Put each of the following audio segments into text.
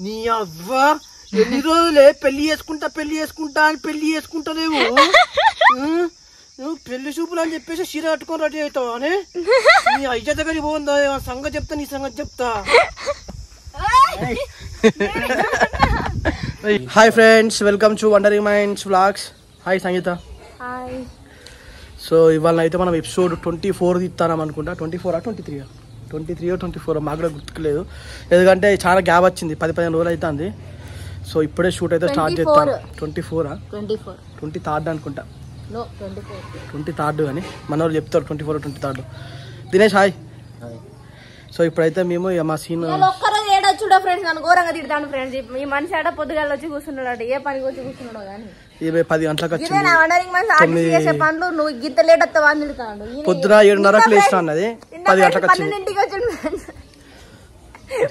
నీ అవ్వ ఎన్ని రోజులే పెళ్లి చేసుకుంటా అని పెళ్లి చేసుకుంటలేవు. నువ్వు పెళ్లి చూపులు అని చెప్పేసి చీర కట్టుకొని రెడీ అవుతావు అని నీ అయ్య దగ్గరికి పోందా సంగతి చెప్తా, నీ సంగతి చెప్తా. Hi friends, welcome to Wandering Minds vlogs. Hi Sangeetha. So ఇవాళ అయితే మనం ఎపిసోడ్ 24 తీస్తాం అనుకుంటా. 23 మాకు కూడా గుర్తుకులేదు, ఎందుకంటే చాలా గ్యాప్ వచ్చింది, 10-15 రోజులు అవుతుంది. సో ఇప్పుడే షూట్ అయితే స్టార్ట్ చేస్తాం. 23 అనుకుంటా, 23 అని మన వాళ్ళు చెప్తారు. 24 దినేష్ హాయ్. సో ఇప్పుడైతే మేము మా సీన్ చూడ ఫ్రెండ్స్ నన్ను ఘోరంగా తిడతాను ఫ్రెండ్స్. ఈ మనిషి ఆడ పొద్దుగాల వచ్చి కూర్చున్నాడు, ఏ పనికి వచ్చి కూర్చున్నాడు కానీ 10 గంటలకు వచ్చింది. పనులు నువ్వు గింత లేట్ వస్తావా అని తిడతాడు. పొద్దున 7:30కు లేచిన అన్నది 10 గంటలకు వచ్చింది.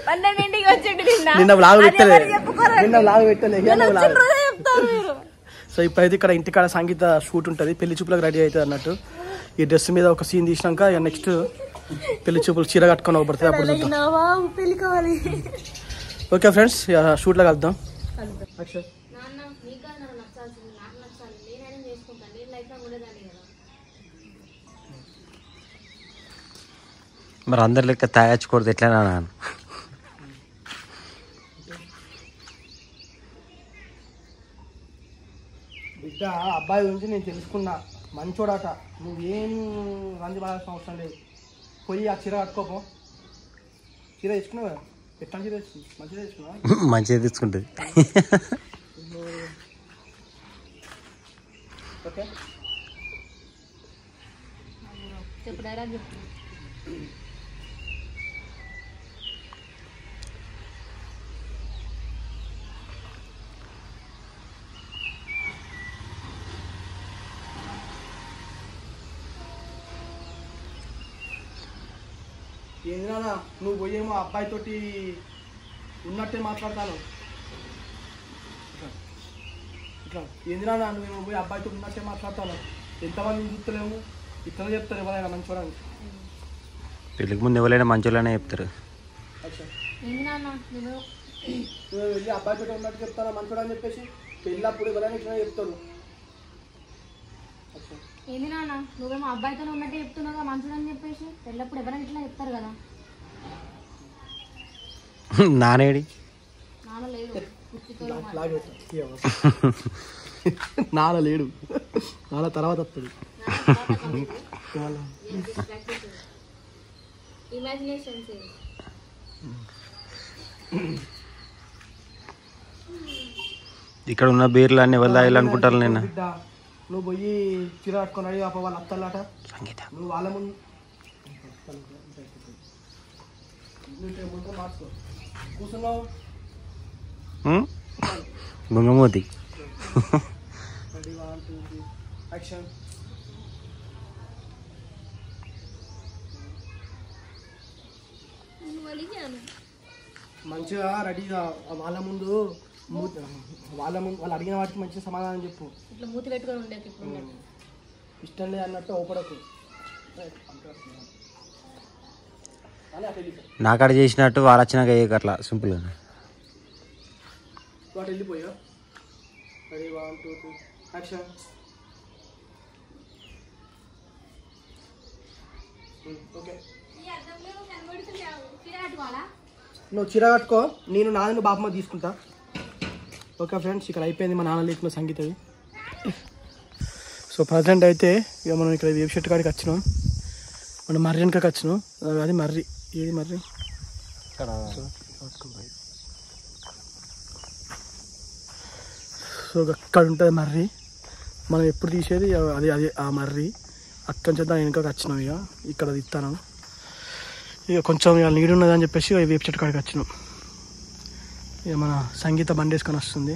12ంటికి వచ్చిండు. నిన్న వ్లాగ్ పెట్టలేదు. సో ఇప్పుడైతే ఇక్కడ ఇంటికాడ సంగీత షూట్ ఉంటుంది, పెళ్లి చూపులకు రెడీ అవుతుంది అన్నట్టు. ఈ డ్రెస్ మీద ఒక సీన్ తీసినాక నెక్స్ట్ పెళ్లి చూపులు చీర కట్టుకొని పడుతుంది, అప్పుడు చూద్దాం. ఓకే ఫ్రెండ్స్, షూట్లో కలుద్దాం. మరి అందరి లెక్క తాగచ్చుకూడదు ఎట్లా నాన్న? బిడ్డ అబ్బాయి గురించి నేను తెలుసుకున్నా, మంచోడట. నువ్వేం రంది పడాల్సిన అవసరం లేదు. పోయి ఆ చీర కట్టుకోపో. చీర తెచ్చుకున్నావు కదా, ఎట్లా చీర తెచ్చుకున్నావు? మంచిగా తెచ్చుకున్నావా? మంచిగా తెచ్చుకుంటుంది. ఓకే ఏందినా నువ్వు పోయేమో అబ్బాయితోటి ఉన్నట్టే మాట్లాడతాను. ఇట్లా ఏందినా నువ్వేమో పోయి అబ్బాయితో ఉన్నట్టే మాట్లాడతాను. ఎంతమంది చూస్తలేము, ఇట్లా చెప్తారు ఎవరైనా మంచోడని. పెళ్ళికి ముందు ఎవరైనా మంచోళ్ళనే చెప్తారు. నువ్వు వెళ్ళి అబ్బాయితో ఉన్నట్టు చెప్తాను మంచోడని చెప్పేసి, పెళ్ళప్పుడు ఎవరైనా ఇట్లా చెప్తారు. ఏంది నాన్న నువ్వేమో అబ్బాయితో ఉన్నట్టే చెప్తున్నావు మంచుడు అని చెప్పేసి, పెళ్ళప్పుడు ఎవరైనా ఇట్లా చెప్తారు కదా. నానేడి నాన్న లేడు, నాన్న తర్వాత వస్తుంది. ఇక్కడ ఉన్న బీర్లు అన్ని ఎవరు తాగాలనుకుంటారు? నేను నువ్వు పోయి చీర కట్టుకున్నాడు అప్ప వాళ్ళ అత్తలాట, నువ్వు వాళ్ళ ముందు మార్చుకో కూర్చున్నావు. బొంగమూతి మంచిగా రెడీగా వాళ్ళ ముందు వాళ్ళు అడిగిన వాటికి మంచిగా సమాధానం చెప్పు. ఇట్లా మూతి పెట్టుకొని ఉండే ఇష్టం లేదు అన్నట్టు ఓపడకు. నాకాడ చేసినట్టు వాళ్ళు వచ్చినాక అట్లా సింపుల్ వాటి వెళ్ళిపోయా. Ready 1 2 3 action. ఓకే నువ్వు చీర కట్టుకో, నేను నాన్న బాపమ్మ తీసుకుంటా. ఓకే ఫ్రెండ్స్, ఇక్కడ అయిపోయింది మా నాన్న లేకున్న సంగీతది. సో ప్రజెంట్ అయితే ఇక మనం ఇక్కడ వేపు చెట్టు కాడికి వచ్చినాం, మనం మర్రి వెనకకి వచ్చినాం. అది మర్రి, ఏది మర్రి సో అక్కడ ఉంటుంది మర్రి. మనం ఎప్పుడు తీసేది అది అది ఆ మర్రి. అక్కడి నుంచి దాని వెనకకి వచ్చినాం. ఇక ఇక్కడ తిస్తాను, ఇక కొంచెం ఇక నీడు ఉన్నదని చెప్పేసి వేపు చెట్టు కాడికి వచ్చినాం. ఇక మన సంగీత బండి వేసుకొని వస్తుంది.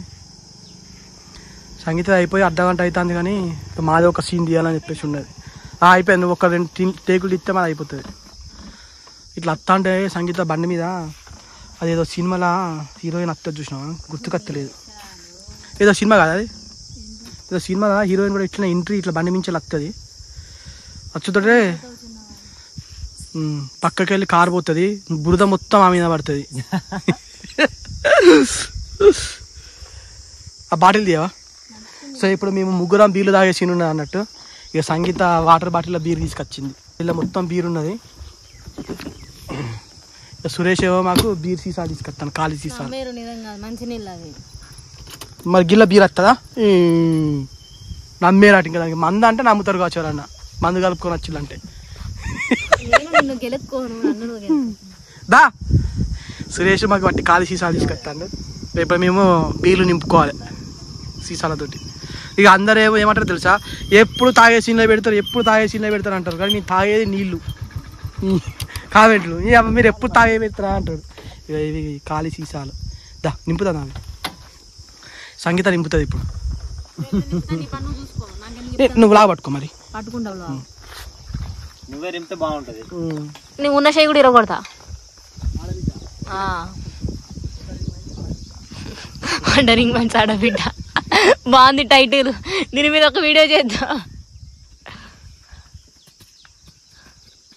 సంగీత అయిపోయి అర్ధగంట అవుతుంది, కానీ మాది ఒక సీన్ తీయాలని చెప్పేసి ఉన్నది. అయిపోయింది, ఒక 2 టేకులు ఇస్తే మాది అయిపోతుంది. ఇట్లా అత్త అంటే సంగీత బండి మీద అదేదో సినిమాలో హీరోయిన్ అత్త చూసినావా, గుర్తుకత్తలేదు. ఏదో సినిమా కాదు అది, ఏదో సినిమాలో హీరోయిన్ కూడా ఇట్లా ఎంట్రీ ఇట్లా బండి మించి వస్తుంది. వచ్చుతుంటే పక్కకి వెళ్ళి కారు పోతుంది, బురద మొత్తం ఆ మీద పడుతుంది. ఆ బాటిల్ తీయవా? సో ఇప్పుడు మేము ముగ్గురం బీర్లు తాగే సీన్ ఉన్నది అన్నట్టు. ఇక సంగీత వాటర్ బాటిల్లో బీర్ తీసుకొచ్చింది. ఇలా మొత్తం బీర్ ఉన్నది. ఇక సురేష్ ఏమో మాకు బీర్ సీసా తీసుకొస్తాను, ఖాళీ సీసా. మరి గిల్ల బీర్ వస్తుందా? నమ్మేరాట ఇంకా దానికి. మంద అంటే నమ్ముతారు కావచ్చు ఎవరన్నా, మందు కలుపుకొని వచ్చిందంటే. దా సురేష్ మాకు బట్టి ఖాళీ సీసాలు తీసుకొస్తాను. రేపు మేము బీర్లు నింపుకోవాలి సీసాలతోటి. ఇక అందరూ ఏమంటారు తెలుసా, ఎప్పుడు తాగే సీన్లో పెడతారు అంటారు. కానీ మేము తాగేది నీళ్ళు. కామెంట్లు మీరు ఎప్పుడు తాగే పెడతారా అంటారు. ఇక ఇవి ఖాళీ సీసాలు. దా నింపుతా నాకు సంగీత నింపుతుంది ఇప్పుడు. నువ్వు లాగా పట్టుకో మరి. నువ్వే నింపితే బాగుంటది. నువ్వు ఉన్న చేయి కూడా ఇరగొడతా. వండరింగ్ మంచి ఆడబిడ్డ బాగుంది టైటిల్. దీని మీద ఒక వీడియో చేద్దాం.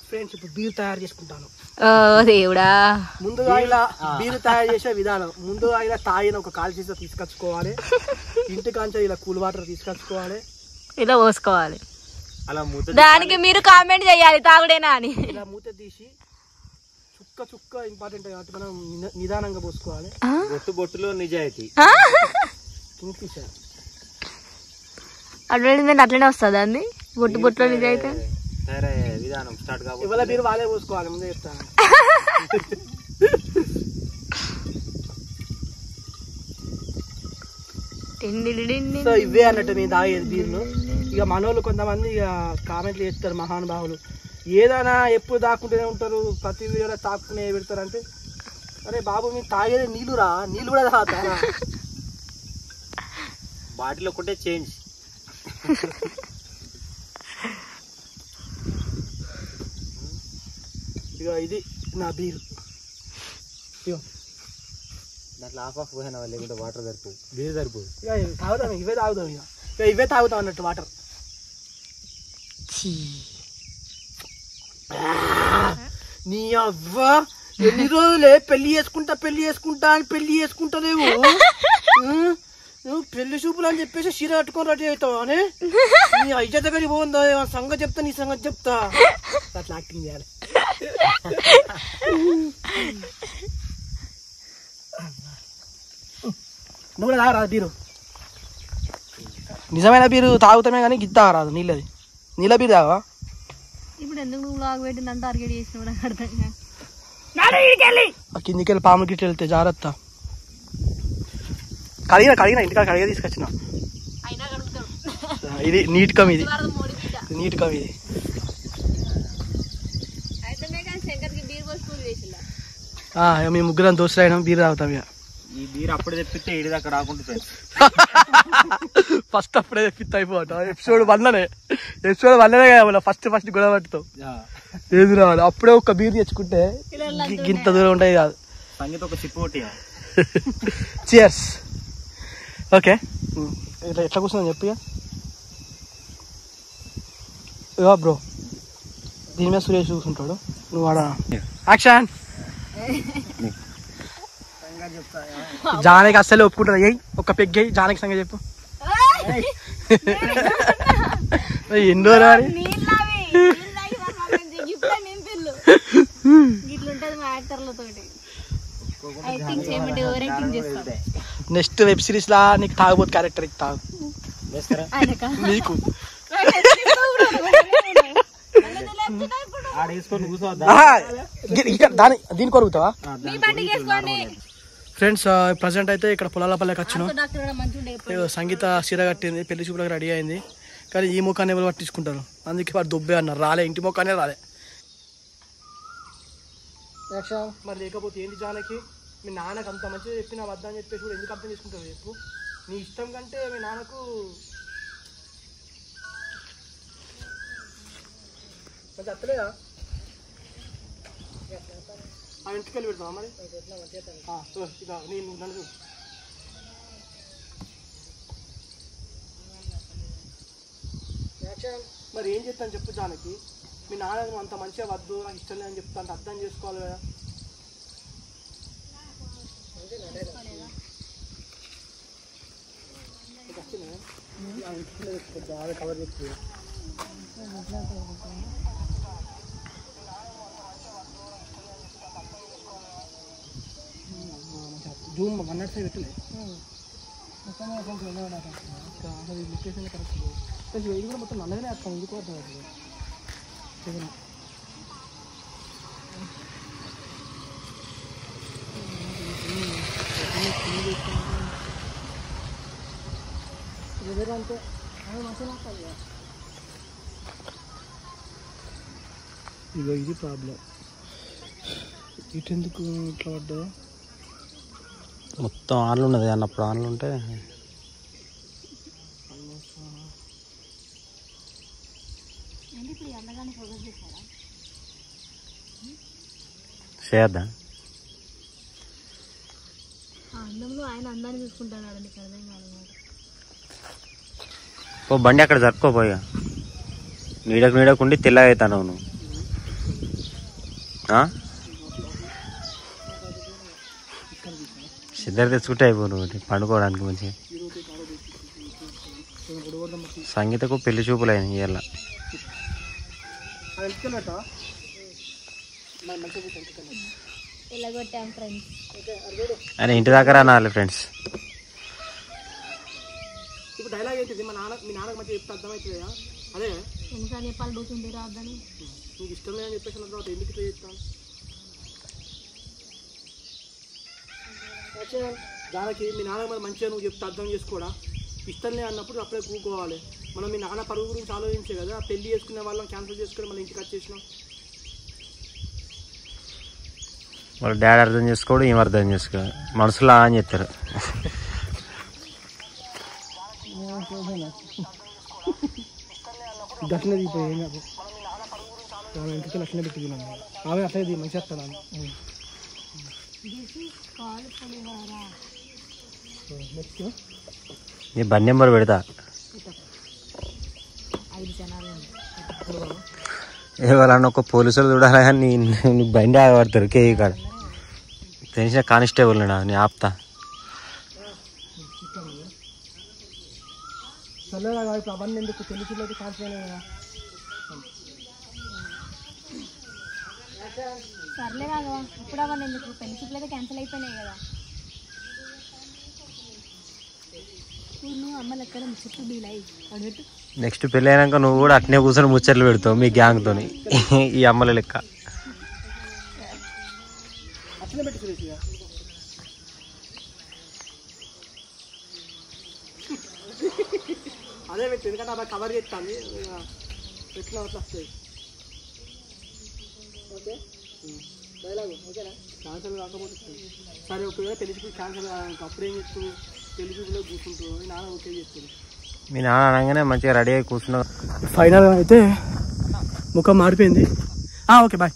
ఫ్రెండ్స్ ఇప్పుడు బీర్ తయారు చేసుకుంటాను. దేవుడా, ముందుగా ఇలా బీరు తయారు చేసే విధానం. ముందుగా ఇలా తాగిన ఒక కాలు సీసా తీసుకొచ్చుకోవాలి. ఇంటికాంచ ఇలా కూల్ వాటర్ తీసుకొచ్చుకోవాలి, ఇలా పోసుకోవాలి. దానికి మీరు కామెంట్ చేయాలి తాగుడేనా అని. ఇలా మూత తీసి చుక్క చుక్క ఇంపార్టెంట్ కాబట్టి మనం నిదానంగా పోసుకోవాలి. బొట్టులో నిజాయితీ అట్లనే వస్తుంది అండి. బొట్టులో నిజాయితీ విధానం స్టార్ట్ కావాలి. ఇవాళ మీరు వాళ్ళే పోసుకోవాలి, ముందే చెప్తాను. సో ఇవే అన్నట్టు మేము తాగేది బీర్లు. ఇక మనోళ్ళు కొంతమంది ఇక కామెంట్లు చేస్తారు, మహానుభావులు ఏదైనా ఎప్పుడు తాకుంటూనే ఉంటారు, ప్రతి వీడియోలో తాక్కునే పెడతారు. అంటే అరే బాబు మేము తాగేది నీళ్ళు రా, నీళ్ళు కూడా తాగుతారా? బాటిల్ ఒకటే చేంజ్. ఇక ఇది నా బీరు. దాంట్లో ఆఫ్ పోయినా లేకుంటే వాటర్ సరిపోదు, బీర్ సరిపోదు. ఇక తాగుతాం, ఇవే తాగుతాం. ఇక ఇవే తాగుతాం అన్నట్టు వాటర్. నీ అవ్వ ఎన్ని రోజులే పెళ్లి చేసుకుంటా అని పెళ్లి చేసుకుంటానేమో. నువ్వు పెళ్లి చూపులు అని చెప్పేసి చీర కట్టుకొని రెడీ అవుతావు అని నీ అయ్య దగ్గరికి పోందా, సంగతి చెప్తా, నీ సంగతి చెప్తా. అట్లా యాక్టింగ్ చేయాలి. నువ్వు కూడా తాగరాదు బీరు. నిజమైన బీరు తాగుతామే కానీ గిద్ద తాగరాదు. నీళ్ళ బీరు తాగవా? ఇప్పుడు ఎందుకు నువ్వు లాగ్ పెట్టిందంటే టార్గెట్ చేసిన కిందికి వెళ్ళి పాములు గిట్ల వెళ్తే జాగ్రత్త. కడిగిన ఇంటికాడ కడిగా తీసుకొచ్చిన. ఇది నీట్ కమ్, ఇది నీట్ కమ్. ఇది మేము ముగ్గురం దోస్తులు అయినా బీర్ తాగుతాం. ఇక ఈ బీర్ అప్పుడే తెప్పిస్తే ఇడి దాకా రాకుండా ఫస్ట్ అప్పుడే తెప్పిస్తే అయిపోవట. ఎపిసోడ్ 1లోనే కదా ఫస్ట్ గొడవ పట్టుతావు. ఏది రావాలి అప్పుడే ఒక బీర్ తెచ్చుకుంటే ఇంత దూరం ఉంటాయి కాదు. సంగీత ఒక సిప్ ఒకటి. చియర్స్. ఓకే ఎట్లా కూర్చుందని చెప్పి బ్రో. దీని మీద సురేష్ కూర్చుంటాడు, నువ్వు ఆడ యాక్షన్. జానకి అస్సలే ఒప్పుకుంటుంది. అయ్యి ఒక పెగ్ అయ్యి జానకి సంగతి చెప్పు. ఎన్నో రాని నెక్స్ట్ వెబ్ సిరీస్ లా నీకు తాగబోతు క్యారెక్టర్ తాగు నీకు. దీని కొరుగుతావా? ఫ్రెండ్స్ ప్రజెంట్ అయితే ఇక్కడ పొలాలపల్లెకి వచ్చినాం. సంగీత చీర కట్టింది, పెళ్లి చూపులకు రెడీ అయింది. కానీ ఈ ముఖాన్ని ఎవరు పట్టించుకుంటారు, అందుకే వాడు దుబ్బే అన్నారు. రాలే, ఇంటి ముఖానే రాలే. మరి లేకపోతే ఏంటి జానకి, మీ నాన్నకు అంత మంచిగా చెప్పి నా వద్దని చెప్పేసి కూడా ఎందుకు అర్థం చేసుకుంటావు చెప్పు. నీ ఇష్టం కంటే మీ నాన్నకు మంచి అత్తలేదా? ఆ ఇంటికి వెళ్ళి పెడతావా మరి? నేను నన్ను మరి ఏం చేస్తాను చెప్పు జానకి. మీ నాన్న నువ్వు అంత మంచిగా వద్దు నాకు ఇష్టం లేదని చెప్తా అంత అర్థం చేసుకోవాలి కదా. కవర్ చేస్తుంది జూమ్ 105 పెట్టలే అసలు ఈ లొకేషన్ కరెక్ట్ ఇది కూడా మొత్తం నల్లగానే వస్తాం ఎందుకు అర్థం అవుతుంది. అంటే ఇగో ఇది ప్రాబ్లం. ఇటెందుకు ఇట్లా పడ్డా మొత్తం ఆన్లు ఉన్నది అన్నప్పుడు ఆన్లు ఉంటే చేద్దాం. ఆయన అందాన్ని చూసుకుంటాడు. ఓ బండి అక్కడ జరుపుకోపోయా నీడకుండి తెల్లగా అవుతాను నువ్వు. సిద్ధర్ తెచ్చుకుంటే అయిపో నువ్వు పండుకోవడానికి మంచిగా. సంగీతకు పెళ్లి చూపులు అయినాయి ఇవాళ. అని ఇంటి దగ్గర అనాలి ఫ్రెండ్స్. ఇప్పుడు డైలాగ్ ఏంటిది మీ నాన్నకు మంచిగా చెప్తే అర్థమవుతుందా? అదే ఎన్నిసార్లు చెప్పాలి దూచుండి రావద్దని. నీకు ఇష్టం లేదని చెప్పేసి తర్వాత ఎందుకు ఇట్లా చేస్తాను? దానికి మీ నాన్న మరి మంచిగా నువ్వు చెప్తే అర్థం చేసుకోడా? ఇష్టం లే అన్నప్పుడు అప్పుడే కూకోవాలి. మనం మీ నాన్న పరుగు గురించి ఆలోచించే కదా పెళ్లి చేసుకునే వాళ్ళని క్యాన్సిల్ చేసుకుని మళ్ళీ ఇంటికి వచ్చేసినాం. వాళ్ళ డాడీ అర్థం చేసుకోడు ఏం అర్థం చేసుకోడు మనసులో అని చెప్తారు. దక్షిణ దిగిపోయి ఏం కాదు ఆమె ఇంటికి లక్షణ పెట్టి ఆమె అట్లా మంచి వస్తాను. నెక్స్ట్ నీ బండి నెంబర్ పెడతా. ఎవరన్నా ఒక పోలీసులు చూడాలి కానీ నీ బండి ఆగబడతారు కేక్ కాడ తెలిసిన కానిస్టేబుల్ నీ ఆపుతా. అవన్నీ ఎందుకు పెళ్లి చూడలేదు కాల్చలేదు కదా. సర్లే కాదు ఇప్పుడు అవన్నీ ఎందుకు పెళ్లి చూపులు అయితే క్యాన్సిల్ అయిపోయినాయి కదా. అమ్మ లెక్క ముచ్చట్లు డీలై అడగట్టు. నెక్స్ట్ పెళ్ళి అయినాక నువ్వు కూడా అట్నే కూర్చొని ముచ్చట్లు పెడతావు మీ గ్యాంగ్తో ఈ అమ్మల లెక్క. అదే పెట్టు ఎందుకంటే అలా కవర్ చేస్తాను ఎట్లా అట్లా వస్తాయి. ఓకే డైలాగ్ ఓకేనా? క్యాన్సల్ కాకపోతే సరే ఒకవేళ పెళ్లి చూపులు క్యాన్సల్ అప్పుడు ఏం చెప్తారు? పెళ్లి చూపులో కూర్చుంటారు మీ నాన్న ఓకే చేస్తారు. మీ నాన్న అనగానే మంచిగా రెడీ అయి కూర్చున్నా. ఫైనల్గా అయితే ముఖం మారిపోయింది. Okay bye.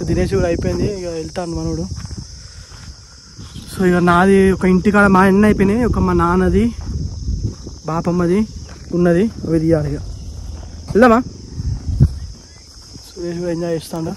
దినేష్ కూడా అయిపోయింది ఇక వెళ్తాను మనోడు. సో ఇక నాది ఒక ఇంటికాడ మా ఎన్న అయిపోయినాయి. ఒక మా నాన్నది బాపమ్మది ఉన్నది అవి తీయాలి. ఇక వెళ్దామా? సురేష్ కూడా ఎంజాయ్ చేస్తాడు.